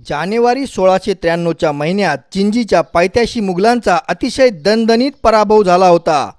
जानेवारी 1693च्या महिन्यात जिंजीच्या पायथ्याशी मुघलांचा अतिशय दणदणीत पराभव झाला होता।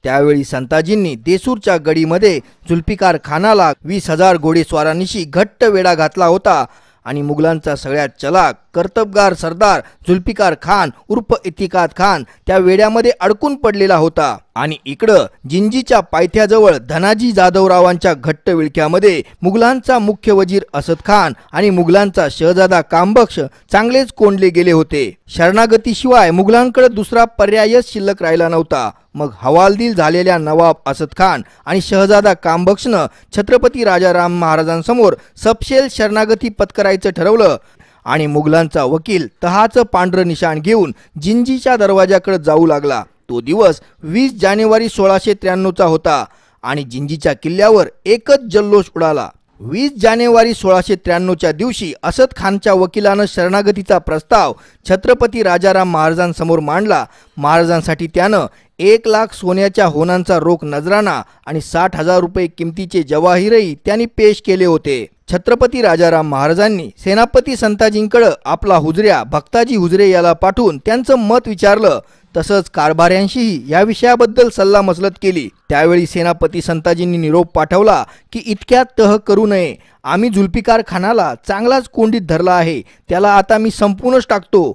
त्यावेळी संताजींनी देसूरच्या गडीमध्ये जुल्फिकार खानाला 20,000 घोडेस्वारांनिशी घट्ट वेढा घातला होता आणि मुघलांचा सगळ्यात चलाक कर्तबगार सरदार जुल्फिकार खान उर्फ इतिकाद खान त्या वेड्यामध्ये अडकून पडलेला होता। आणि इकडं जिंजीच्या पायथ्याजवळ धनाजी जाधवरावांच्या घट्ट विळख्यामध्ये मुघलांचा मुख्य वजीर असद खान आणि मुघलांचा शहजादा कामबख्श चांगलेच कोंडले गेले होते। शरणागतीशिवाय मुघलांकडे दुसरा पर्यायच शिल्लक राहिला नव्हता। मग हवालदिल झालेल्या नवाब असद खान आणि शहजादा कामबख्शनं छत्रपती राजाराम महाराजांसमोर सपशेल शरणागती पत्करायचं ठरवलं आणि मुघलांचा वकील तहाचं पांढरं निशाण घेऊन जिंजीच्या दरवाजाकडे जाऊ लागला। तो दिवस 20 जानेवारी 1693चा होता आणि जिंजीच्या किल्ल्यावर एकच जल्लोष उडाला। 20 जानेवारी 1693च्या दिवशी असद खानच्या वकिलानं शरणागतीचा प्रस्ताव छत्रपती राजाराम महाराजांसमोर मांडला। महाराजांसाठी त्यानं 1 लाख सोन्याच्या होनांचा रोख नजराना आणि 60,000 रुपये किमतीचे जवाहिरही त्यांनी पेश केले होते। छत्रपती राजाराम महाराजांनी सेनापती संताजींकडे आपला हुजऱ्या भक्ताजी हुजरे याला पाठवून त्यांचं मत विचारलं। तसंच कारभाऱ्यांशीही या विषयाबद्दल सल्लामसलत केली। त्यावेळी सेनापती संताजींनी निरोप पाठवला की इतक्यात तह करू नये, आम्ही जुल्फिकार खानाला चांगलाच कोंडीत धरला आहे, त्याला आता मी संपूनच टाकतो।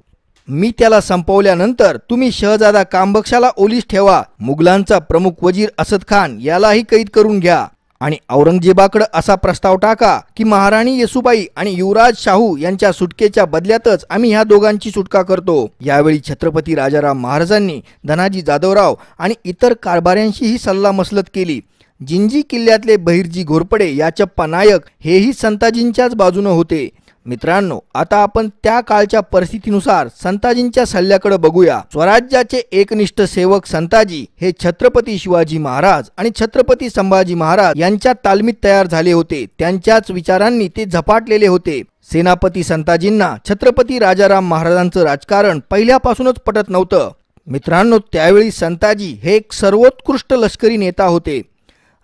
मी त्याला संपवल्यानंतर तुम्ही शहजादा कामबख्शाला ओलीस ठेवा, मुघलांचा प्रमुख वजीर असद खान यालाही कैद करून घ्या आणि औरंगजेबाकडे असा प्रस्ताव टाका की महाराणी येसुबाई आणि युवराज शाहू यांच्या सुटकेच्या बदल्यातच आम्ही ह्या दोघांची सुटका करतो। यावेळी छत्रपती राजाराम महाराजांनी धनाजी जाधवराव आणि इतर कारभाऱ्यांशीही सल्लामसलत केली। जिंजी किल्ल्यातले बहिर्जी घोरपडे याचप्पा नायक हेही संताजींच्याच बाजूने होते। मित्रांनो, आता आपण त्या काळच्या परिस्थितीनुसार संताजींच्या सल्ल्याकडे बघूया। स्वराज्याचे एकनिष्ठ सेवक संताजी हे छत्रपती शिवाजी महाराज आणि छत्रपती संभाजी महाराज यांच्या तालमीत तयार झाले होते। त्यांच्याच विचारांनी ते झपाटलेले होते। सेनापती संताजींना छत्रपती राजाराम महाराजांचं राजकारण पहिल्यापासूनच पटत नव्हतं। मित्रांनो, त्यावेळी संताजी हे एक सर्वोत्कृष्ट लष्करी नेता होते।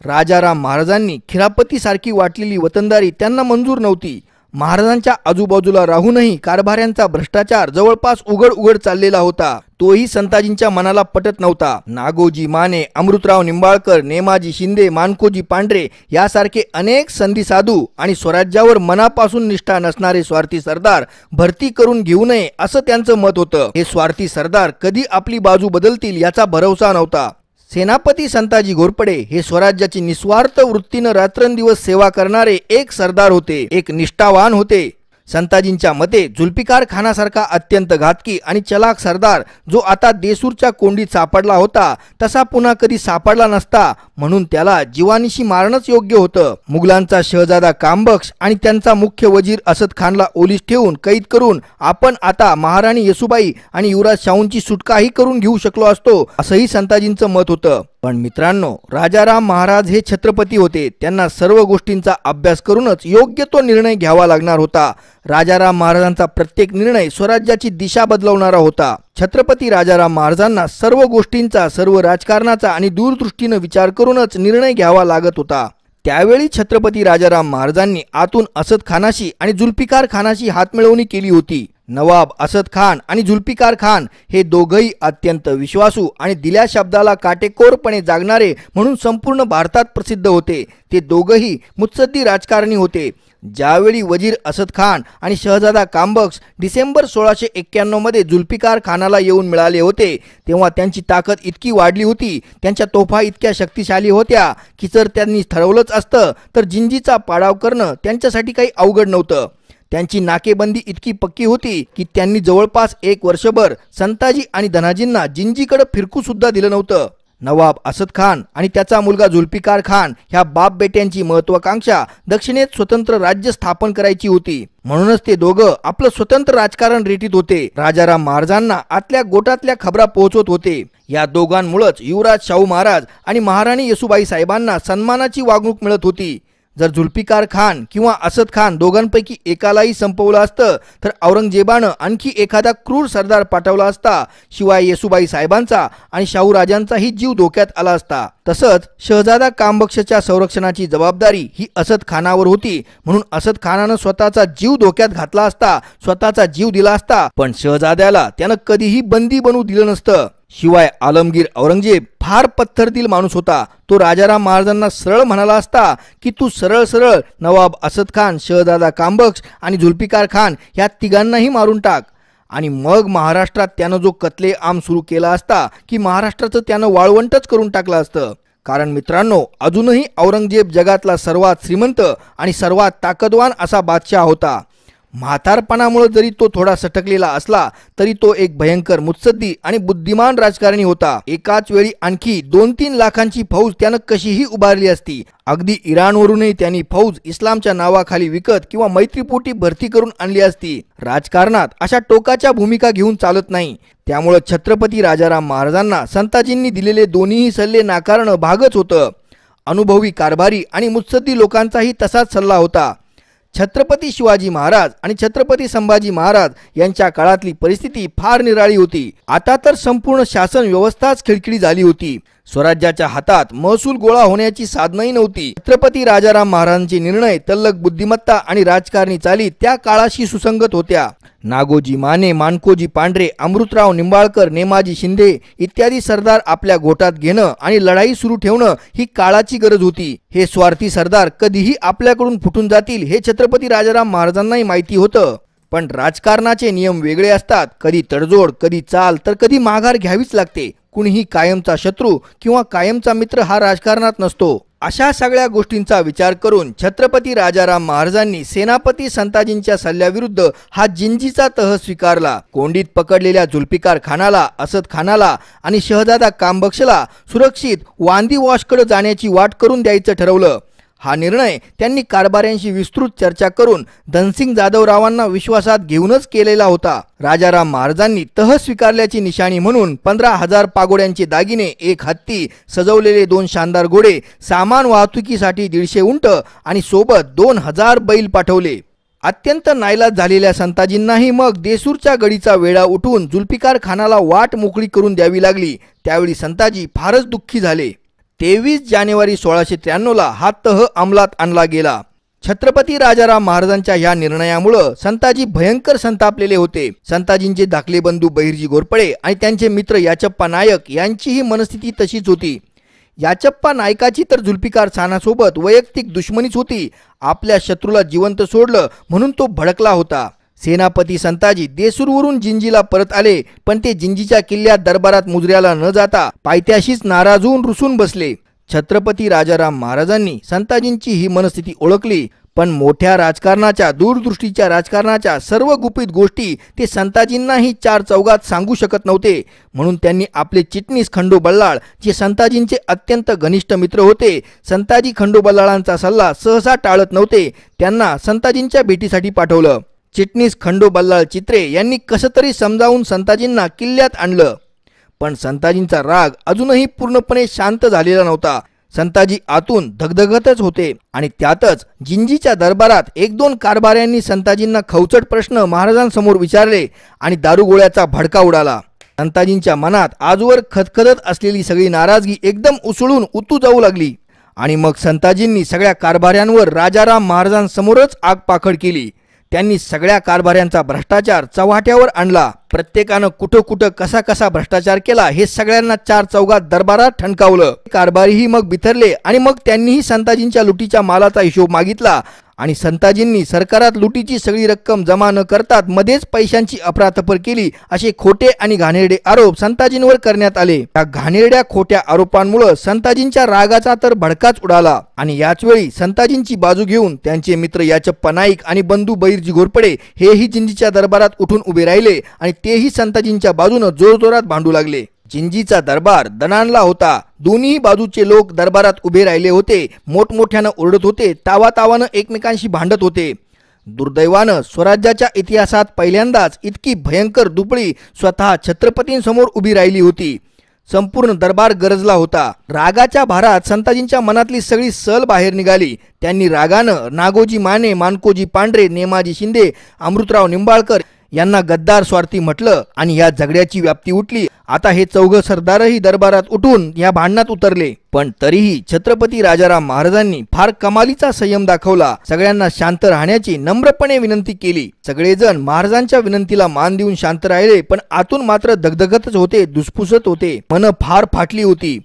राजाराम महाराजांनी खिरापतीसारखी वाटलेली वतनदारी त्यांना मंजूर नव्हती। महाराजांच्या आजूबाजूला राहूनही कारभाऱ्यांचा भ्रष्टाचार जवळपास उघड चाललेला होता, तोही संताजींच्या मनाला पटत नव्हता। नागोजी माने, अमृतराव निंबाळकर, नेमाजी शिंदे, मानकोजी पांढरे यासारखे अनेक संधी साधू आणि स्वराज्यावर मनापासून निष्ठा नसणारे स्वार्थी सरदार भरती करून घेऊ नये असं त्यांचं मत होतं। हे स्वार्थी सरदार कधी आपली बाजू बदलतील याचा भरवसा नव्हता। सेनापती संताजी घोरपडे हे स्वराज्याची निस्वार्थ वृत्तीने रात्रंदिवस सेवा करणारे एक सरदार होते, एक निष्ठावान होते। संताजींच्या मते जुल्फिकार खानासारखा अत्यंत घातकी आणि चलाक सरदार जो आता देसूरच्या कोंडीत सापडला होता तसा पुन्हा कधी सापडला नसता, म्हणून त्याला जीवानिशी मारणंच योग्य होतं। मुघलांचा शहजादा कामबख्श आणि त्यांचा मुख्य वजीर असद खानला ओलीस ठेवून कैद करून आपण आता महाराणी येसुबाई आणि युवराज शाहूंची सुटकाही करून घेऊ शकलो असतो, असंही संताजींचं मत होतं। पण मित्रांनो, राजाराम महाराज हे छत्रपती होते, त्यांना सर्व गोष्टींचा अभ्यास करूनच योग्य तो निर्णय घ्यावा लागणार होता। राजाराम महाराजांचा प्रत्येक निर्णय स्वराज्याची दिशा बदलवणारा होता। छत्रपती राजाराम महाराजांना सर्व गोष्टींचा, सर्व राजकारणाचा आणि दूरदृष्टीने विचार करूनच निर्णय घ्यावा लागत होता। त्यावेळी छत्रपती राजाराम महाराजांनी आतून असद खानाशी आणि जुल्फिकार खानाशी हातमिळवणी केली होती। नवाब असद खान आणि जुल्फिकार खान हे दोघंही अत्यंत विश्वासू आणि दिल्या शब्दाला काटेकोरपणे जागणारे म्हणून संपूर्ण भारतात प्रसिद्ध होते। ते दोघंही मुत्सद्दी राजकारणी होते। ज्यावेळी वजीर असद खान आणि शहजादा कामबख्श डिसेंबर 1691 मध्ये जुल्फिकार खानाला येऊन मिळाले होते, तेव्हा त्यांची ताकद इतकी वाढली होती, त्यांच्या तोफा इतक्या शक्तिशाली होत्या की जर त्यांनी ठरवलंच असतं तर जिंजीचा पाडाव करणं त्यांच्यासाठी काही अवघड नव्हतं। त्यांची नाकेबंदी इतकी पक्की होती की त्यांनी जवळपास 1 वर्षभर संताजी आणि धनाजींना जिंजीकडे फिरकू सुद्धा दिलं नव्हतं। नवाब असद खान आणि त्याचा मुलगा जुल्फिकार खान ह्या बाप बेट्यांची महत्वाकांक्षा दक्षिणेत स्वतंत्र राज्य स्थापन करायची होती, म्हणूनच ते दोघं आपलं स्वतंत्र राजकारण रेटीत होते। राजाराम महाराजांना आतल्या गोटातल्या खबरा पोहोचवत होते। या दोघांमुळेच युवराज शाहू महाराज आणि महाराणी येसुबाई साहेबांना सन्मानाची वागणूक मिळत होती। जर जुल्फिकार खान किंवा असद खान दोघांपैकी एकालाही संपवलं असतं तर औरंगजेबानं आणखी एखादा क्रूर सरदार पाठवला असता, शिवाय येसुबाई साहेबांचा आणि शाहूराजांचाही जीव धोक्यात आला असता। तसंच शहजादा कामबख्शच्या संरक्षणाची जबाबदारी ही असद खानावर होती, म्हणून असद खानानं स्वतःचा जीव धोक्यात घातला असता, स्वतःचा जीव दिला असता, पण शहजाद्याला त्यानं कधीही बंदी बनवू दिलं नसतं। शिवाय आलमगीर औरंगजेब फार पत्थरदिल माणूस होता। तो राजाराम महाराजांना सरळ म्हणाला असता की तू सरळ सरळ नवाब असद खान, शहजादा कामबख्श आणि जुल्फिकार खान या तिघांनाही मारून टाक, आणि मग महाराष्ट्रात त्यानं जो कत्लेआम सुरू केला असता की महाराष्ट्राचं त्यानं वाळवंटच करून टाकलं असतं। कारण मित्रांनो, अजूनही औरंगजेब जगातला सर्वात श्रीमंत आणि सर्वात ताकदवान असा बादशाह होता। म्हातारपणामुळे जरी तो थोडा सटकलेला असला तरी तो एक भयंकर मुत्सद्दी आणि बुद्धिमान राजकारणी होता। एकाच वेळी आणखी 2-3 लाखांची फौज त्यानं कशीही उभारली असती। अगदी इराणवरूनही त्यांनी फौज इस्लामच्या नावाखाली विकत किंवा मैत्रीपोटी भरती करून आणली असती। राजकारणात अशा टोकाच्या भूमिका घेऊन चालत नाही। त्यामुळे छत्रपती राजाराम महाराजांना संताजींनी दिलेले दोन्हीही सल्ले नाकारणं भागच होतं। अनुभवी कारभारी आणि मुत्सद्दी लोकांचाही तसाच सल्ला होता। छत्रपती शिवाजी महाराज आणि छत्रपती संभाजी महाराज यांच्या काळातली परिस्थिती फार निराळी होती। आता तर संपूर्ण शासन व्यवस्थाच खिळखिळी झाली होती। स्वराज्याच्या हातात महसूल गोळा होण्याची साधनही नव्हती। छत्रपती राजाराम महाराजांचे निर्णय, तल्लख बुद्धिमत्ता आणि राजकारणी चाली त्या काळाशी सुसंगत होत्या। नागोजी माने, माणकोजी पांढरे, अमृतराव निंबाळकर, नेमाजी शिंदे इत्यादी सरदार आपल्या गोटात घेणं आणि लढाई सुरू ठेवणं ही काळाची गरज होती। हे स्वार्थी सरदार कधीही आपल्याकडून फुटून जातील हे छत्रपती राजाराम महाराजांनाही माहिती होतं। पण राजकारणाचे नियम वेगळे असतात। कधी तडजोड, कधी चाल, तर कधी माघार घ्यावीच लागते। कुणीही कायमचा शत्रू किंवा कायमचा मित्र हा राजकारणात नसतो। अशा सगळ्या गोष्टींचा विचार करून छत्रपती राजाराम महाराजांनी सेनापती संताजींच्या सल्ल्याविरुद्ध हा जिंजीचा तह स्वीकारला। कोंडीत पकडलेल्या जुल्फिकार खानाला, असद खानाला आणि शहजादा कामबख्शला सुरक्षित वांदिवॉशकडे जाण्याची वाट करून द्यायचं ठरवलं। हा निर्णय त्यांनी कारभाऱ्यांशी विस्तृत चर्चा करून धनसिंग जाधवरावांना विश्वासात घेऊनच केलेला होता। राजाराम महाराजांनी तह स्वीकारल्याची निशाणी म्हणून 15,000 पागोड्यांचे दागिने, 1 हत्ती, सजवलेले 2 शानदार घोडे, सामान वाहतुकीसाठी 150 उंट आणि सोबत 2000 बैल पाठवले। अत्यंत नाईलाज झालेल्या संताजींनाही मग देसूरच्या गडीचा वेढा उठून जुल्फिकार खानाला वाट मोकळी करून द्यावी लागली। त्यावेळी संताजी फारच दुःखी झाले। 23 जानेवारी 1693 हा तह अंमलात आणला गेला। छत्रपती राजाराम महाराजांच्या या निर्णयामुळे संताजी भयंकर संतापलेले होते। संताजींचे धाकले बंधू बहिर्जी घोरपडे आणि त्यांचे मित्र याचप्पा नायक यांचीही मनस्थिती तशीच होती। याचप्पा नायकाची तर जुल्फिकार खानासोबत वैयक्तिक दुश्मनीच होती। आपल्या शत्रूला जिवंत सोडलं म्हणून तो भडकला होता। सेनापती संताजी देसूरवरून जिंजीला परत आले, पण ते जिंजीच्या किल्ल्यात दरबारात मुजऱ्याला न जाता पायथ्याशीच नाराज होऊन रुसून बसले। छत्रपती राजाराम महाराजांनी संताजींची ही मनस्थिती ओळखली, पण मोठ्या राजकारणाच्या, दूरदृष्टीच्या राजकारणाच्या सर्व गुपित गोष्टी ते संताजींनाही 4 चौघात सांगू शकत नव्हते। म्हणून त्यांनी आपले चिटणीस खंडू बल्लाळ, जे संताजींचे अत्यंत घनिष्ठ मित्र होते, संताजी खंडू बल्लाळांचा सल्ला सहसा टाळत नव्हते, त्यांना संताजींच्या भेटीसाठी पाठवलं। चिटणीस खंडू बल्लाळ चित्रे यांनी कसं तरी समजावून संताजींना किल्ल्यात आणलं, पण संताजींचा राग अजूनही पूर्णपणे शांत झालेला नव्हता। संताजी आतून धगधगतच होते आणि त्यातच जिंजीच्या दरबारात 1-2 कारभाऱ्यांनी संताजींना खवचट प्रश्न महाराजांसमोर विचारले आणि दारुगोळ्याचा भडका उडाला। संताजींच्या मनात आजवर खदखदत असलेली सगळी नाराजगी एकदम उसळून उतू जाऊ लागली आणि मग संताजींनी सगळ्या कारभाऱ्यांवर राजाराम महाराजांसमोरच आग पाखड केली। त्यांनी सगळ्या कारभाऱ्यांचा भ्रष्टाचार चव्हाट्यावर आणला। प्रत्येकानं कुठं कुठं कसा कसा भ्रष्टाचार केला हे सगळ्यांना 4 चौघात दरबारात ठणकावलं। कारभारीही मग बिथरले आणि मग त्यांनीही संताजींच्या लुटीच्या मालाचा हिशोब मागितला आणि संताजींनी सरकारात लुटीची सगळी रक्कम जमा न करतात मध्येच पैशांची अफरातफर केली, असे खोटे आणि घाणेरडे आरोप संताजींवर करण्यात आले। या घाणेरड्या खोट्या आरोपांमुळे संताजींच्या रागाचा तर भडकाच उडाला आणि याच वेळी संताजींची बाजू घेऊन त्यांचे मित्र याचप्पा नाईक आणि बंधू बहिर्जी घोरपडे हेही जिंजीच्या दरबारात उठून उभे राहिले आणि तेही संताजींच्या बाजूने जोरजोरात भांडू लागले। जिंजीचा दरबार दणाणला होता। दोन्ही बाजूचे लोक दरबारात उभे राहिले होते, मोठमोठ्यानं ओरडत होते, तावातावानं एकमेकांशी भांडत होते। दुर्दैवानं स्वराज्याच्या इतिहासात पहिल्यांदाच इतकी भयंकर दुपळी स्वतः छत्रपतींसमोर उभी राहिली होती। संपूर्ण दरबार गरजला होता। रागाच्या भारात संताजींच्या मनातली सगळी सल बाहेर निघाली। त्यांनी रागानं नागोजी माने, मानकोजी पांढरे, नेमाजी शिंदे, अमृतराव निंबाळकर यांना गद्दार, स्वार्थी म्हटलं आणि या झगड्याची व्याप्ती उठली। आता हे चौघ सरदारही दरबारात उठून या भांडणात उतरले, पण तरीही छत्रपती राजाराम महाराजांनी फार कमालीचा संयम दाखवला। सगळ्यांना शांत राहण्याची नम्रपणे विनंती केली। सगळेजण महाराजांच्या विनंतीला मान देऊन शांत राहिले, पण आतून मात्र दगदगतच होते, दुसपुसत होते, मन फार फाटली होती।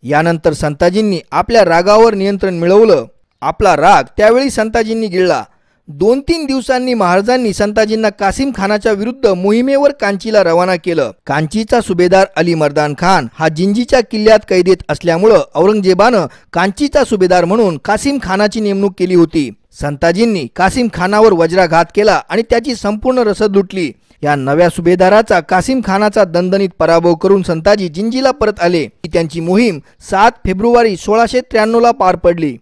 यानंतर संताजींनी आपल्या रागावर नियंत्रण मिळवलं। आपला राग त्यावेळी संताजींनी गिळला। 2-3 दिवसांनी महाराजांनी संताजींना कासिम खानाच्या विरुद्ध मोहिमेवर कांचीला रवाना केलं। कांचीचा सुभेदार अली मर्दान खान हा जिंजीच्या किल्ल्यात कैदेत असल्यामुळं औरंगजेबानं कांचीचा सुभेदार म्हणून कासिम खानाची नेमणूक केली होती। संताजींनी कासिम खानावर वज्राघात केला आणि त्याची संपूर्ण रसद लुटली। या नव्या सुभेदाराचा कासिम खानाचा दणदणीत पराभव करून संताजी जिंजीला परत आले। त्यांची मोहीम 7 फेब्रुवारी 1693 ला पार पडली।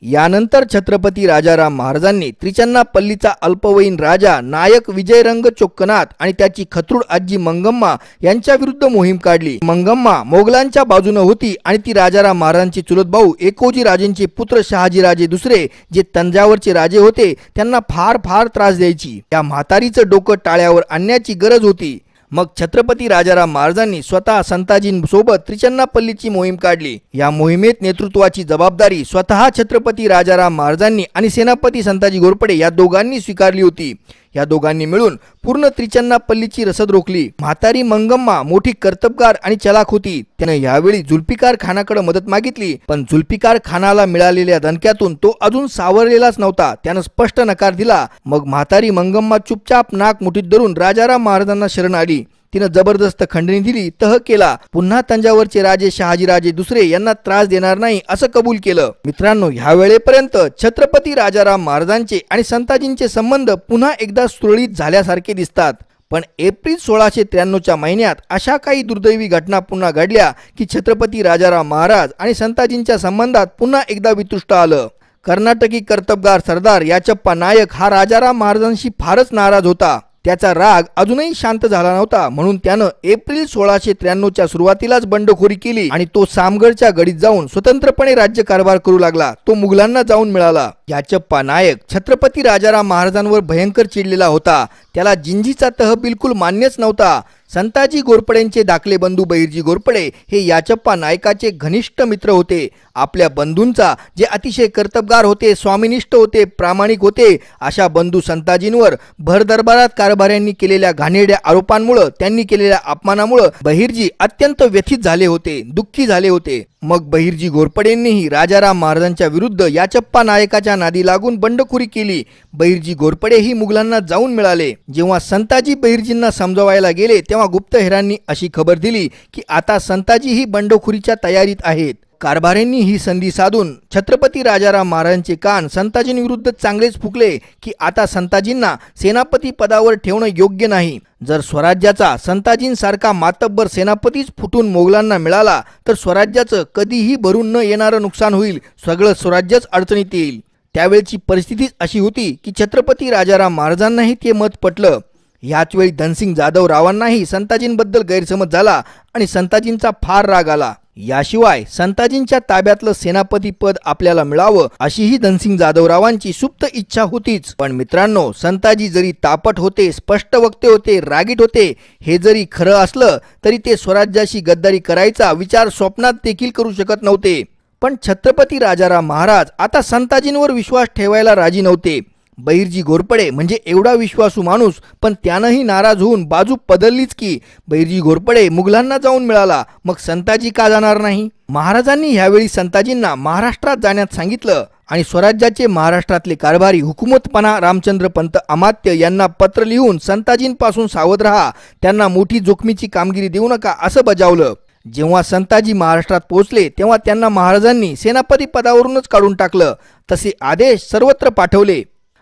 यानंतर छत्रपती राजाराम महाराजांनी त्रिचन्नापल्लीचा अल्पवयीन राजा नायक विजयरंग चोक्कनाथ आणि त्याची खतरूड आजी मंगम्मा यांच्या विरुद्ध मोहीम काढली। मंगम्मा मोगलांच्या बाजूने होती आणि ती राजाराम महाराजांचे चुलत भाऊ एकोजी राजेंचे पुत्र शहाजीराजे दुसरे, जे तंजावरचे राजे होते, त्यांना फार त्रास द्यायची। या म्हातारीचं डोकं टाळ्यावर आणण्याची गरज होती। मग छत्रपती राजाराम महाराजांनी स्वतः संताजींसोबत त्रिचन्नापल्लीची मोहीम काढली। या मोहिमेत नेतृत्वाची जबाबदारी स्वतः छत्रपती राजाराम महाराजांनी आणि सेनापती संताजी घोरपडे या दोघांनी स्वीकारली होती। या दोघांनी मिळून पूर्ण त्रिचन्नापल्लीची रसद रोखली। म्हातारी मंगम्मा मोठी कर्तबगार आणि चलाख होती। त्याने यावेळी जुल्फिकार खानाकडे मदत मागितली, पण जुल्फिकार खानाला मिळालेल्या दणक्यातून तो अजून सावरलेलाच नव्हता। त्यानं स्पष्ट नकार दिला। मग म्हातारी मंगम्मा चुपचाप नाक मुठीत धरून राजाराम महाराजांना शरण आली। तिनं जबरदस्त खंडणी दिली, तह केला, पुन्हा तंजावरचे राजे शहाजीराजे दुसरे यांना त्रास देणार नाही असं कबूल केलं। मित्रांनो, ह्या वेळेपर्यंत छत्रपती राजाराम महाराजांचे आणि संताजींचे संबंध पुन्हा एकदा सुरळीत झाल्यासारखे दिसतात। पण एप्रिल 1693च्या महिन्यात अशा काही दुर्दैवी घटना पुन्हा घडल्या की छत्रपती राजाराम महाराज आणि संताजींच्या संबंधात पुन्हा एकदा वितुष्ट आलं। कर्नाटकी कर्तबगार सरदार याचप्पा नायक हा राजाराम महाराजांशी फारच नाराज होता। त्याचा राग अजूनही शांत झाला नव्हता, म्हणून त्यानं एप्रिल 1693च्या सुरुवातीलाच बंडखोरी केली आणि तो सामगडच्या गडीत जाऊन स्वतंत्रपणे राज्यकारभार करू लागला। तो मुघलांना जाऊन मिळाला। याचप्पा नायक छत्रपती राजाराम महाराजांवर भयंकर चिडलेला होता। त्याला जिंजीचा तह बिलकुल मान्यच नव्हता। संताजी घोरपडेंचे धाकले बंधू बहिर्जी घोरपडे हे याचप्पा नायकाचे घनिष्ठ मित्र होते। आपल्या बंधूंचा, जे अतिशय कर्तबगार होते, स्वामिनिष्ठ होते, प्रामाणिक होते, अशा बंधू संताजींवर भर दरबारात कारभाऱ्यांनी केलेल्या घाणेरड्या आरोपांमुळे, त्यांनी केलेल्या अपमानामुळे बहिर्जी अत्यंत व्यथित झाले होते, दुःखी झाले होते। मग बहिर्जी घोरपडेंनीही राजाराम महाराजांच्या विरुद्ध याचप्पा नायकाच्या नादी लागून बंडखोरी केली। बहिर्जी घोरपडे ही मुघलांना जाऊन मिळाले। जेव्हा संताजी बहिर्जींना समजवायला गेले तेव्हा गुप्तहेरांनी अशी खबर दिली की आता संताजी ही बंडखोरीच्या तयारीत आहेत। कारभाऱ्यांनी ही संधी साधून छत्रपती राजाराम महाराजांचे कान संताजींविरुद्ध चांगलेच फुकले की आता संताजींना सेनापती पदावर ठेवणं योग्य नाही। जर स्वराज्याचा संताजींसारखा मातब्बर सेनापतीच फुटून मोगलांना मिळाला तर स्वराज्याचं कधीही भरून न येणारं नुकसान होईल, सगळं स्वराज्यच अडचणीत येईल। त्यावेळची परिस्थितीच अशी होती की छत्रपती राजाराम महाराजांनाही ते मत पटलं। याच वेळी धनसिंग जाधव रावांनाही संताजींबद्दल गैरसमज झाला आणि संताजींचा फार राग आला। याशिवाय संताजींच्या ताब्यातलं सेनापती पद आपल्याला मिळावं अशीही धनसिंग जाधवरावांची सुप्त इच्छा होतीच। पण मित्रांनो, संताजी जरी तापट होते, स्पष्ट वक्ते होते, रागीट होते, हे जरी खरं असलं तरी ते स्वराज्याशी गद्दारी करायचा विचार स्वप्नात देखील करू शकत नव्हते। पण छत्रपती राजाराम महाराज आता संताजींवर विश्वास ठेवायला राजी नव्हते। बहिर्जी घोरपडे म्हणजे एवढा विश्वासू माणूस, पण त्यानंही नाराज होऊन बाजू बदललीच की बहिर्जी घोरपडे मुघलांना जाऊन मिळाला, मग संताजी का जाणार नाही? महाराजांनी ह्यावेळी संताजींना महाराष्ट्रात जाण्यास सांगितलं आणि स्वराज्याचे महाराष्ट्रातले कारभारी हुकुमतपणा रामचंद्र पंत अमात्य यांना पत्र लिहून संताजींपासून सावध राहा, त्यांना मोठी जोखमीची कामगिरी देऊ नका असं बजावलं। जेव्हा संताजी महाराष्ट्रात पोहोचले तेव्हा त्यांना महाराजांनी सेनापती पदावरूनच काढून टाकलं। तसे आदेश सर्वत्र पाठवले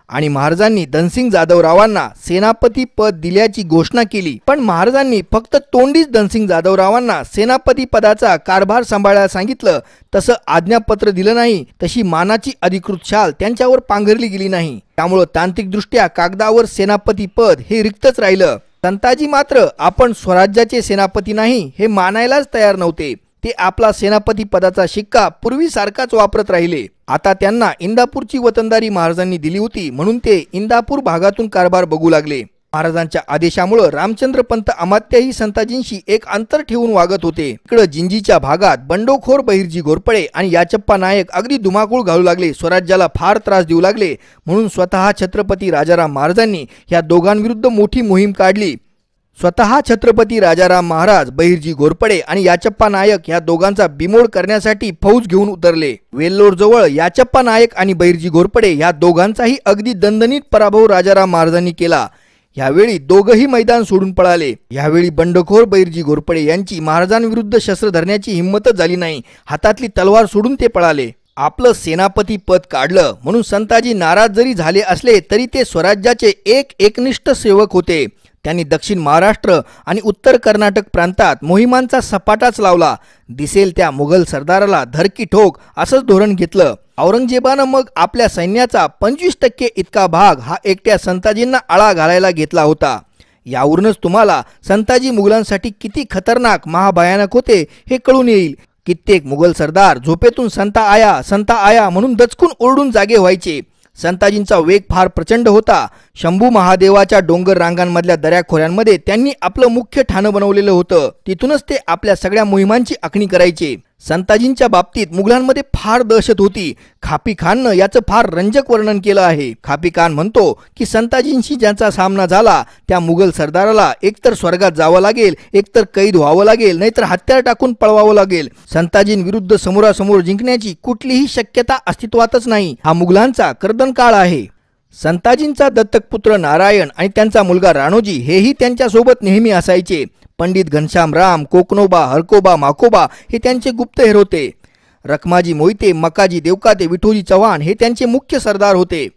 आणि महाराजांनी धनसिंग जाधवरावांना सेनापती पद दिल्याची घोषणा केली। पण महाराजांनी फक्त तोंडीच धनसिंग जाधवरावांना सेनापती पदाचा कारभार सांभाळायला सांगितलं, तसं आज्ञापत्र दिलं नाही। तशी मानाची अधिकृत शाल त्यांच्यावर पांघरली गेली नाही। त्यामुळे तांत्रिकदृष्ट्या कागदावर सेनापती पद हे रिक्तच राहिलं। संताजी मात्र आपण स्वराज्याचे सेनापती नाही हे मानायलाच तयार नव्हते. ते आपला सेनापती पदाचा शिक्का पूर्वीसारखाच वापरत राहिले. आता त्यांना इंदापूरची वतनदारी महाराजांनी दिली होती म्हणून ते इंदापूर भागातून कारभार बघू लागले. महाराजांच्या आदेशामुळे रामचंद्र पंत अमात्यही संताजींशी एक अंतर ठेवून वागत होते. इकडे जिंजीच्या भागात बंडखोर बहिर्जी घोरपडे आणि याचप्पा नायक अगदी धुमाकूळ घालू लागले, स्वराज्याला फार त्रास देऊ लागले. म्हणून स्वतः छत्रपती राजाराम महाराजांनी या दोघांविरुद्ध मोठी मोहीम काढली. स्वतः छत्रपती राजाराम महाराज बहिर्जी घोरपडे आणि याचप्पा नायक या दोघांचा बिमोड करण्यासाठी फौज घेऊन उतरले. वेल्लोर जवळ याचप्पा नायक आणि बहिर्जी घोरपडे या दोघांचाही अगदी दणदणीत पराभव राजाराम महाराजांनी केला. यावेळी दोघंही मैदान सोडून पळाले. यावेळी बंडखोर बहिर्जी घोरपडे यांची महाराजांविरुद्ध शस्त्र धरण्याची हिंमतच झाली नाही. हातातली तलवार सोडून ते पळाले. आपलं सेनापती पद काढलं म्हणून संताजी नाराज जरी झाले असले तरी ते स्वराज्याचे एक एकनिष्ठ सेवक होते. त्यांनी दक्षिण महाराष्ट्र आणि उत्तर कर्नाटक प्रांतात मोहिमांचा सपाटाच लावला. दिसेल त्या मुघल सरदाराला धरकी ठोक असंच धोरण घेतलं. औरंगजेबानं मग आपल्या सैन्याचा 25% इतका भाग हा एकट्या संताजींना आळा घालायला घेतला होता. यावरूनच तुम्हाला संताजी मुघलांसाठी किती खतरनाक महाभयानक होते हे कळून येईल. कित्येक मुघल सरदार झोपेतून संता आया म्हणून दचकून ओरडून जागे व्हायचे. संताजींचा वेग फार प्रचंड होता. शंभू महादेवाच्या डोंगर रांगांमधल्या दऱ्याखोऱ्यांमध्ये त्यांनी आपलं मुख्य ठाणं बनवलेलं होतं. तिथूनच ते आपल्या सगळ्या मोहिमांची आखणी करायचे. संताजींच्या बाबतीत मुघलांमध्ये फार दहशत होती. खापी खाननं याचं फार रंजक वर्णन केलं आहे. खापी खान म्हणतो की संताजींशी ज्यांचा सामना झाला त्या मुघल सरदाराला एकतर स्वर्गात जावं लागेल, एकतर कैद व्हावं लागेल, नाहीतर हत्यार टाकून पळवावं लागेल. संताजींविरुद्ध समोरासमोर जिंकण्याची कुठलीही शक्यता अस्तित्वातच नाही. हा मुघलांचा कर्दनकाळ आहे. संताजींचा दत्तक पुत्र नारायण आणि त्यांचा मुलगा राणोजी हेही त्यांच्यासोबत नेहमी असायचे. पंडित घनश्यामराम, कोकणोबा, हरकोबा, माकोबा हे त्यांचे गुप्तहेर होते. रखमाजी मोहिते, मकाजी देवकाते, विठोजी चव्हाण हे त्यांचे मुख्य सरदार होते.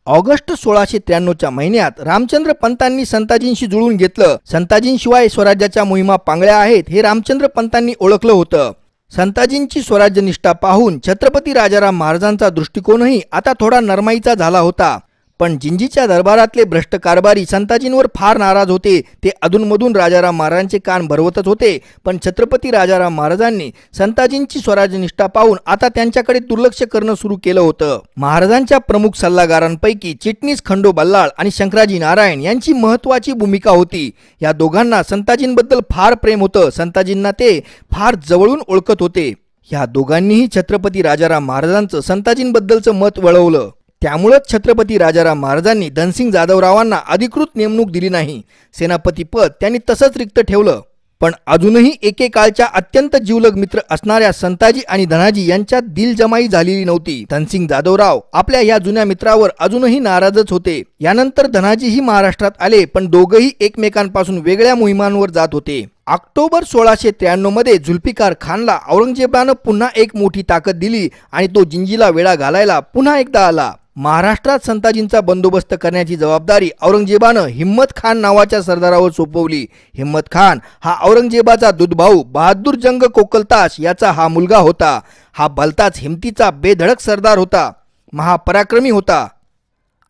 ऑगस्ट 1693च्या महिन्यात रामचंद्र पंतांनी संताजींशी जुळून घेतलं. संताजींशिवाय स्वराज्याच्या मोहिमा पांगळ्या आहेत हे रामचंद्र पंतांनी ओळखलं होतं. संताजींची स्वराज्यनिष्ठा पाहून छत्रपती राजाराम महाराजांचा दृष्टिकोनही आता थोडा नरमाईचा झाला होता. पण जिंजीच्या दरबारातले भ्रष्ट कारभारी संताजींवर फार नाराज होते. ते अधूनमधून राजाराम महाराजांचे कान भरवतच होते. पण छत्रपती राजाराम महाराजांनी संताजींची स्वराज्यनिष्ठा पाहून आता त्यांच्याकडे दुर्लक्ष करणं सुरू केलं होतं. महाराजांच्या प्रमुख सल्लागारांपैकी चिटणीस खंडो बल्लाळ आणि शंकराजी नारायण यांची महत्त्वाची भूमिका होती. या दोघांना संताजींबद्दल फार प्रेम होतं. संताजींना ते फार जवळून ओळखत होते. या दोघांनीही छत्रपती राजाराम महाराजांचं संताजींबद्दलचं मत वळवलं. त्यामुळेच छत्रपती राजाराम महाराजांनी धनसिंग जाधवरावांना अधिकृत नेमणूक दिली नाही. सेनापती पद त्यांनी तसंच रिक्त ठेवलं. पण अजूनही एकेकाळच्या अत्यंत जीवलग मित्र असणाऱ्या संताजी आणि धनाजी यांच्यात दिलजमाई झालेली नव्हती. धनसिंग जाधवराव आपल्या या जुन्या मित्रावर अजूनही नाराजच होते. यानंतर धनाजीही महाराष्ट्रात आले, पण दोघंही एकमेकांपासून वेगळ्या मोहिमांवर जात होते. ऑक्टोबर 1693 मध्ये जुल्फिकार खानला औरंगजेबानं पुन्हा एक मोठी ताकद दिली आणि तो जिंजीला वेढा घालायला पुन्हा एकदा आला. महाराष्ट्रात संताजींचा बंदोबस्त करण्याची जबाबदारी औरंगजेबानं हिम्मत खान नावाच्या सरदारावर सोपवली. हिम्मत खान हा औरंगजेबाचा दुधभाऊ बहादूर जंग कोकलताश याचा हा मुलगा होता. हा भलताच हिमतीचा बेधडक सरदार होता, महापराक्रमी होता.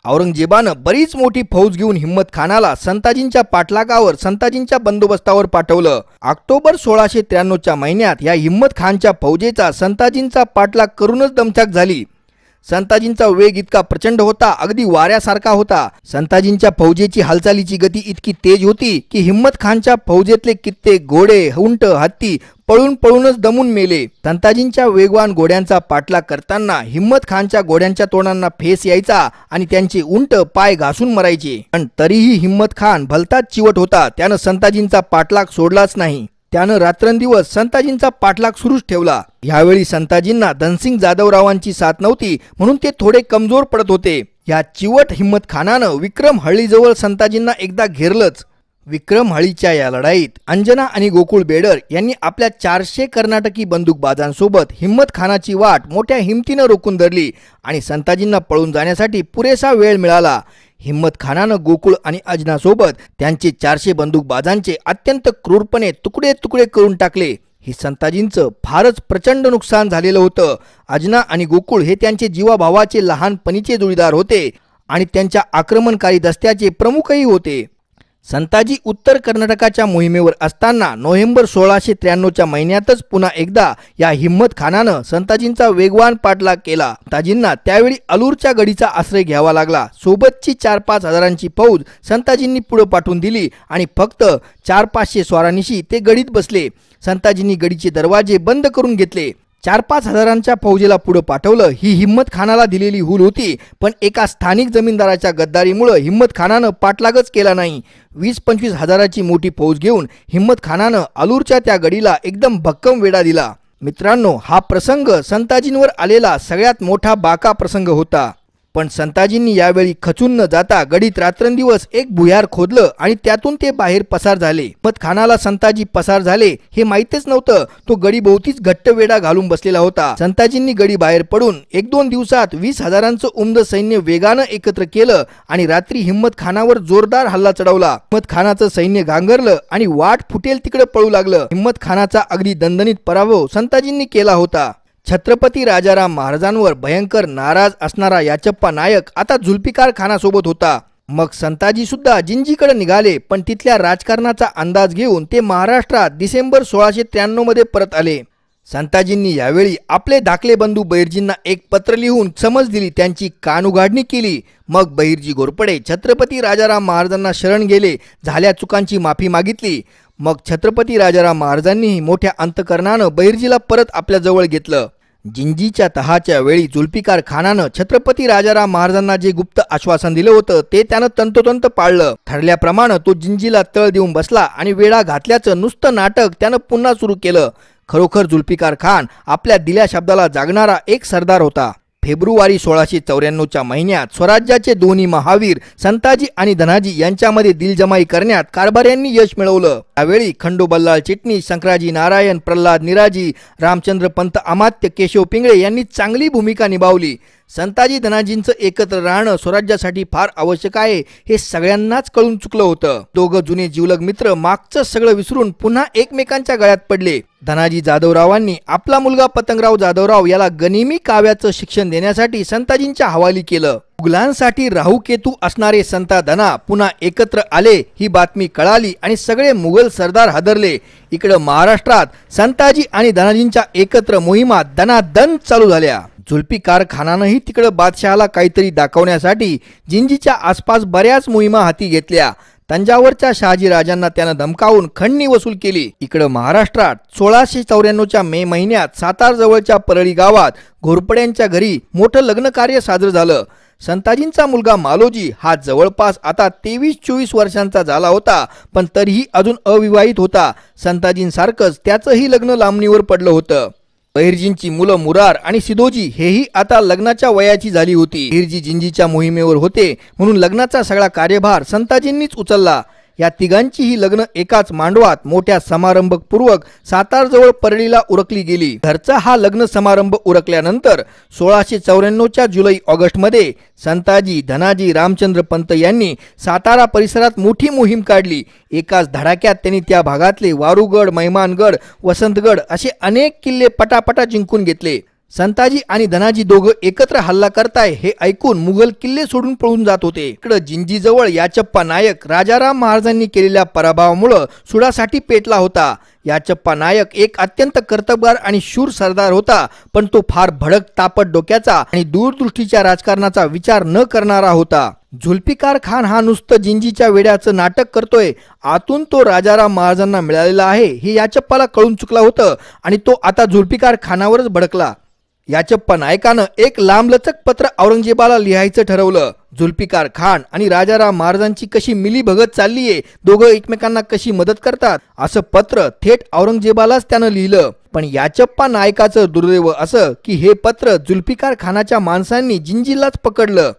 औरंगजेबानं बरीच मोठी फौज घेऊन हिम्मत खानाला संताजींच्या पाठलागावर संताजींच्या बंदोबस्तावर पाठवलं. ऑक्टोबर 1693च्या महिन्यात या हिम्मत खानच्या फौजेचा संताजींचा पाठलाग करूनच दमछाक झाली. संताजींचा वेग इतका प्रचंड होता, अगदी वाऱ्यासारखा होता. संताजींच्या फौजेची हालचालीची गती इतकी तेज होती की हिम्मत खानच्या फौजेतले कित्येक घोडे, उंट, हत्ती पळून पळूनच दमून मेले. संताजींच्या वेगवान घोड्यांचा पाठलाग करताना हिम्मत खानच्या घोड्यांच्या तोंडांना फेस यायचा आणि त्यांचे उंट पाय घासून मरायचे. पण तरीही हिम्मत खान भलताच चिवट होता. त्यानं संताजींचा पाठलाग सोडलाच नाही. त्यानं रात्रंदिवस संताजींचा पाठलाग सुरूच ठेवला. यावेळी संताजींना धनसिंग जाधवरावांची साथ नव्हती म्हणून ते थोडे कमजोर पडत होते. या चिवट हिम्मत खानानं विक्रमहळ्ळीजवळ संताजींना एकदा घेरलंच. विक्रमहळ्ळीच्या या लढाईत अंजना आणि गोकुळ बेडर यांनी आपल्या 400 कर्नाटकी बंदूकबाजांसोबत हिम्मत खानाची वाट मोठ्या हिमतीनं रोखून धरली आणि संताजींना पळून जाण्यासाठी पुरेसा वेळ मिळाला. हिम्मत खानानं गोकुळ आणि अजनासोबत त्यांचे 400 बंदूकबाजांचे अत्यंत क्रूरपणे तुकडे तुकडे करून टाकले. ही संताजींचं फारच प्रचंड नुकसान झालेलं होतं. अजना आणि गोकुळ हे त्यांचे जीवाभावाचे लहानपणीचे जोडीदार होते आणि त्यांच्या आक्रमणकारी दस्त्याचे प्रमुखही होते. संताजी उत्तर कर्नाटकाच्या मोहिमेवर असताना नोव्हेंबर 1693च्या महिन्यातच पुन्हा एकदा या हिम्मत खानानं संताजींचा वेगवान पाठलाग केला। संताजींना त्यावेळी अलूरच्या गडीचा आश्रय घ्यावा लागला। सोबतची 4-5 हजारांची फौज संताजींनी पुढे पाठवून दिली आणि फक्त 400-500 स्वारांनिशी ते गडीत बसले। संताजींनी गडीचे दरवाजे बंद करून घेतले। 4-5 हजारांच्या फौजेला पुढे पाठवलं ही हिम्मत खानाला दिलेली हूल होती, पण एका स्थानिक जमीनदाराच्या गद्दारीमुळे हिम्मत खानानं पाठलागच केला नाही। 20-25 हजाराची मोठी फौज घेऊन हिम्मत खानानं अलूरच्या त्या गडीला एकदम भक्कम वेढा दिला। मित्रांनो, हा प्रसंग संताजींवर आलेला सगळ्यात मोठा बाका प्रसंग होता। पण संताजींनी यावेळी खचून न जाता गडीत रात्रंदिवस एक भुयार खोदलं आणि त्यातून ते बाहेर पसार झाले। हिम्मत खानाला संताजी पसार झाले हे माहीतच नव्हतं। तो गडी भोवतीच घट्ट वेढा घालून बसलेला होता। संताजींनी गडी बाहेर पडून 1-2 दिवसात 20 हजारांचं उमद सैन्य वेगानं एकत्र केलं आणि रात्री हिम्मत खानावर जोरदार हल्ला चढवला। हिम्मत खानाचं सैन्य घांगरलं आणि वाट फुटेल तिकडे पळू लागलं। हिम्मत खानाचा अगदी दणदणीत पराभव संताजींनी केला होता। छत्रपती राजाराम महाराजांवर भयंकर नाराज असणारा याचप्पा नायक आता जुल्फिकार खानासोबत होता। मग संताजी सुद्धा जिंजीकडे निघाले, पण तिथल्या राजकारणाचा अंदाज घेऊन ते महाराष्ट्रात डिसेंबर 1693 मध्ये परत आले। संताजींनी यावेळी आपले धाकले बंधू बहिर्जींना एक पत्र लिहून समज दिली, त्यांची कानउघाडणी केली। मग बहिर्जी घोरपडे छत्रपती राजाराम महाराजांना शरण गेले, झाल्या चुकांची माफी मागितली। मग छत्रपती राजाराम महाराजांनीही मोठ्या अंतकरणानं बहिर्जीला परत आपल्या जवळ घेतलं। जिंजीच्या तहाच्या वेळी जुल्फिकार खानानं छत्रपती राजाराम महाराजांना जे गुप्त आश्वासन दिलं होतं ते त्यानं तंतोतंत पाळलं। ठरल्याप्रमाणे तो जिंजीला तळ देऊन बसला आणि वेळा घातल्याचं नुसतं नाटक त्यानं पुन्हा सुरू केलं। खरोखर जुल्फिकार खान आपल्या दिल्या शब्दाला जागणारा एक सरदार होता। फेब्रुवारी 1694च्या महिन्यात स्वराज्याचे दोन्ही महावीर संताजी आणि धनाजी यांच्यामध्ये दिलजमाई करण्यात कारभाऱ्यांनी यश मिळवलं। त्यावेळी खंडोबल्लाळ चिटणीस, शंकराजी नारायण, प्रल्हाद निराजी, रामचंद्र पंत अमात्य, केशव पिंगळे यांनी चांगली भूमिका निभावली। संताजी धनाजींचं एकत्र राहणं स्वराज्यासाठी फार आवश्यक आहे हे सगळ्यांनाच कळून चुकलं होतं। दोघं जुने जीवलग मित्र मागचं सगळं विसरून पुन्हा एकमेकांच्या गळ्यात पडले। धनाजी जाधवरावांनी आपला मुलगा पतंगराव जाधवराव याला गनिमी काव्याचं शिक्षण देण्यासाठी संताजींच्या हवाली केलं। मुघलांसाठी राहूकेतू असणारे संता धना पुन्हा एकत्र आले ही बातमी कळाली आणि सगळे मुघल सरदार हादरले। इकडे महाराष्ट्रात संताजी आणि धनाजींच्या एकत्र मोहिमा दनादन चालू झाल्या। जुल्फिकार खानानंही तिकडे बादशहाला काहीतरी दाखवण्यासाठी जिंजीच्या आसपास बऱ्याच मोहिमा हाती घेतल्या। तंजावरच्या शहाजी राजांना त्यानं धमकावून खंडणी वसूल केली। इकडे महाराष्ट्रात 1694च्या मे महिन्यात सातार जवळच्या परळी गावात घोरपड्यांच्या घरी मोठं लग्न कार्य साजरं झालं। संताजींचा मुलगा मालोजी हा जवळपास आता 23-24 वर्षांचा झाला होता, पण तरीही अजून अविवाहित होता। संताजींसारखंच त्याचंही लग्न लांबणीवर पडलं होतं। बहिर्जींची मुलं मुरार आणि सिदोजी हेही आता लग्नाच्या वयाची झाली होती। बहिर्जी जिंजीच्या मोहिमेवर होते म्हणून लग्नाचा सगळा कार्यभार संताजींनीच उचलला। या तिघांचीही लग्न एकाच मांडवात मोठ्या समारंभपूर्वक सातारजवळ परळीला उरकली गेली। घरचा हा लग्न समारंभ उरकल्यानंतर 1694च्या जुलै-ऑगस्ट मध्ये संताजी, धनाजी, रामचंद्र पंत यांनी सातारा परिसरात मोठी मोहीम काढली। एकाच धडाक्यात त्यांनी त्या भागातले वारूगड, मैमानगड, वसंतगड असे अनेक किल्ले पटापटा जिंकून घेतले। संताजी आणि धनाजी दोघं एकत्र हल्ला करताय हे ऐकून मुघल किल्ले सोडून पळून जात होते। इकडे जिंजीजवळ याचप्पा नायक राजाराम महाराजांनी केलेल्या पराभवामुळे सुडासाठी पेटला होता। याचप्पा नायक एक अत्यंत कर्तबगार आणि शूर सरदार होता, पण तो फार भडक, तापट डोक्याचा आणि दूरदृष्टीच्या राजकारणाचा विचार न करणारा होता। जुल्फिकार खान हा नुसतं जिंजीच्या वेड्याचं नाटक करतोय, आतून तो राजाराम महाराजांना मिळालेला आहे हे याचप्पाला कळून चुकलं होतं आणि तो आता जुल्फिकार खानावरच भडकला। याचप्पा नायकानं एक लांबलचक पत्र औरंगजेबाला लिहायचं ठरवलं। जुल्फिकार खान आणि राजाराम महाराजांची कशी मिलीभगत चाललीये, दोघं एकमेकांना कशी मदत करतात असं पत्र थेट औरंगजेबालाच त्यानं लिहिलं। पण याचप्पा नायकाचं दुर्दैव असं की हे पत्र जुल्फिकार खानाच्या माणसांनी जिंजीलाच पकडलं।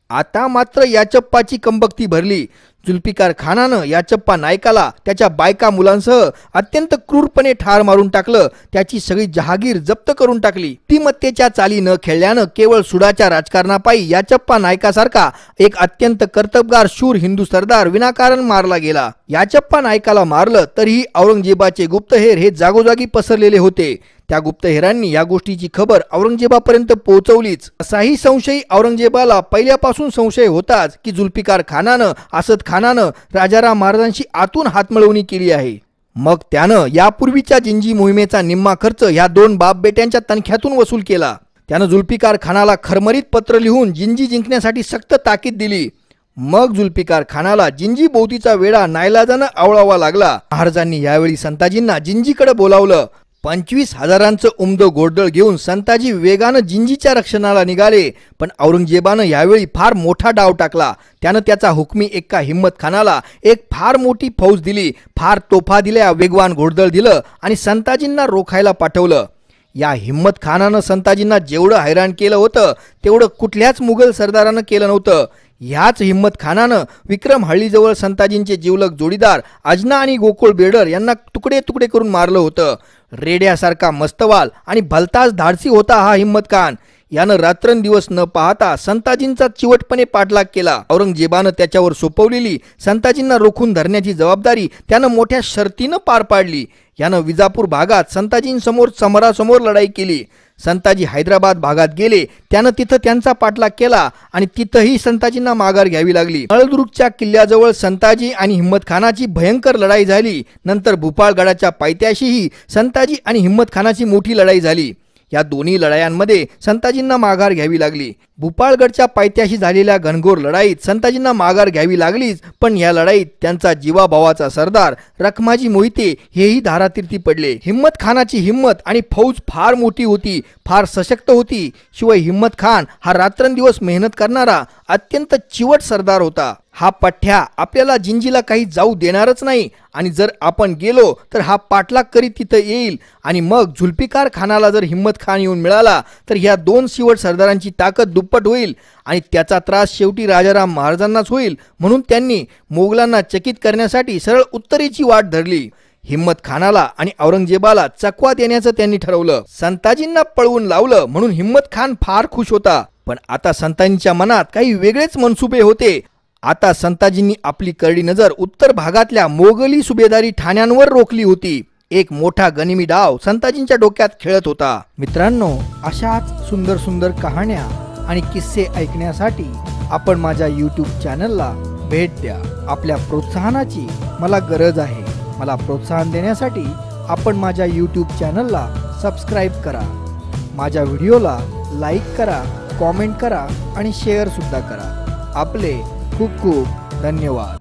आता मात्र याचप्पाची कंबक्ती भरली। जुल्फिकार खानानं याचप्पा नायकाला त्याच्या बायका मुलांसह अत्यंत क्रूरपणे ठार मारून टाकलं। त्याची सगळी जहागीर जप्त करून टाकली। बुद्धिमत्तेच्या चाली न खेळल्यानं केवळ सुडाच्या राजकारणापायी याचप्पा नायकासारखा एक अत्यंत कर्तबगार शूर हिंदू सरदार विनाकारण मारला गेला। याचप्पा नायकाला मारलं तरीही औरंगजेबाचे गुप्तहेर हे जागोजागी पसरलेले होते। त्या गुप्तहेरांनी या गोष्टीची खबर औरंगजेबापर्यंत पोहोचवलीच। असाही संशय औरंगजेबाला पहिल्यापासून संशय होताच की जुल्फिकार खानानं असद खानानं राजाराम महाराजांशी आतून हातमिळवणी केली आहे. मग त्यानं यापूर्वीच्या जिंजी मोहिमेचा निम्मा खर्च ह्या दोन बाप बेट्यांच्या तनख्यातून वसूल केला. त्यानं जुल्फिकार खानाला खरमरीत पत्र लिहून जिंजी जिंकण्यासाठी सक्त ताकीद दिली. मग जुल्फिकार खानाला जिंजी भोवतीचा वेढा नाईलाजानं आवळावा लागला. महाराजांनी यावेळी संताजींना जिंजीकडे बोलावलं. 25,000 उमदं घोडदळ घेऊन संताजी वेगानं जिंजीच्या रक्षणाला निघाले. पण औरंगजेबानं यावेळी फार मोठा डाव टाकला. त्यानं त्याचा हुकमी एक्का हिम्मत खानाला एक फार मोठी फौज दिली, फार तोफा दिल्या, वेगवान घोडदळ दिलं आणि संताजींना रोखायला पाठवलं. या हिम्मत खानानं संताजींना जेवढं हैराण केलं होतं तेवढं कुठल्याच मुघल सरदारानं केलं नव्हतं. ह्याच हिम्मत खानानं विक्रम हळ्ळीजवळ संताजींचे जिवलग जोडीदार अजना आणि गोकुळ बेडर यांना तुकडे तुकडे करून मारलं होतं. रेड्यासारखा मस्तवाल आणि भलताच धाडसी होता हा हिम्मत खान. यानं रात्रंदिवस न पाहता संताजींचा चिवटपणे पाठलाग केला. औरंगजेबानं त्याच्यावर सोपवलेली संताजींना रोखून धरण्याची जबाबदारी त्यानं मोठ्या शर्तीनं पार पाडली. यानं विजापूर भागात संताजींसमोर समोरासमोर लढाई केली. संताजी हैदराबाद भागात गेले. त्यानं तिथं त्यांचा पाठलाग केला आणि तिथंही संताजींना माघार घ्यावी लागली. नळदुर्गच्या किल्ल्याजवळ संताजी आणि हिम्मत खानाची भयंकर लढाई झाली. नंतर भूपाळगडाच्या पायथ्याशीही संताजी आणि हिम्मत खानाची मोठी लढाई झाली. या दोन्ही लढायांमध्ये संताजींना माघार घ्यावी लागली. भूपाळगडच्या पायथ्याशी झालेल्या घनघोर लढाईत संताजींना माघार घ्यावी लागलीच, पण या लढाईत त्यांचा जीवाभावाचा सरदार रखमाजी मोहिते हेही धारातीर्थी पडले. हिम्मत खानाची हिम्मत आणि फौज फार मोठी होती, फार सशक्त होती. शिवाय हिम्मत खान हा रात्रंदिवस मेहनत करणारा अत्यंत चिवट सरदार होता. हा पठ्ठ्या आपल्याला जिंजीला काही जाऊ देणारच नाही आणि जर आपण गेलो तर हा पाठलाग करीत तिथं येईल आणि मग जुल्फिकार खानाला जर हिम्मत खान येऊन मिळाला तर ह्या दोन शिवट सरदारांची ताकद दुप्पट होईल आणि त्याचा त्रास शेवटी राजाराम महाराजांनाच होईल. म्हणून त्यांनी मोगलांना चकित करण्यासाठी सरळ उत्तरेची वाट धरली. हिम्मत खानाला आणि औरंगजेबाला चकवा देण्याचं त्यांनी ठरवलं. संताजींना पळवून लावलं म्हणून हिम्मत खान फार खुश होता. पण आता संताजींच्या मनात काही वेगळेच मनसुबे होते. आता संताजींनी आपली करडी नजर उत्तर भागातल्या मोगली सुभेदारी ठाण्यांवर रोखली होती. एक मोठा गनिमी डाव संताजींच्या डोक्यात खेळत होता. मित्रांनो, अशाच सुंदर सुंदर कहाण्या आणि किस्से ऐकण्यासाठी आपण माझ्या YouTube चॅनलला भेट द्या. आपल्या प्रोत्साहनाची मला गरज आहे. मला प्रोत्साहन देण्यासाठी आपण माझ्या YouTube चॅनलला सबस्क्राईब करा. माझ्या व्हिडिओला लाईक करा, कॉमेंट करा आणि शेअर सुद्धा करा. आपले खूप खूप धन्यवाद.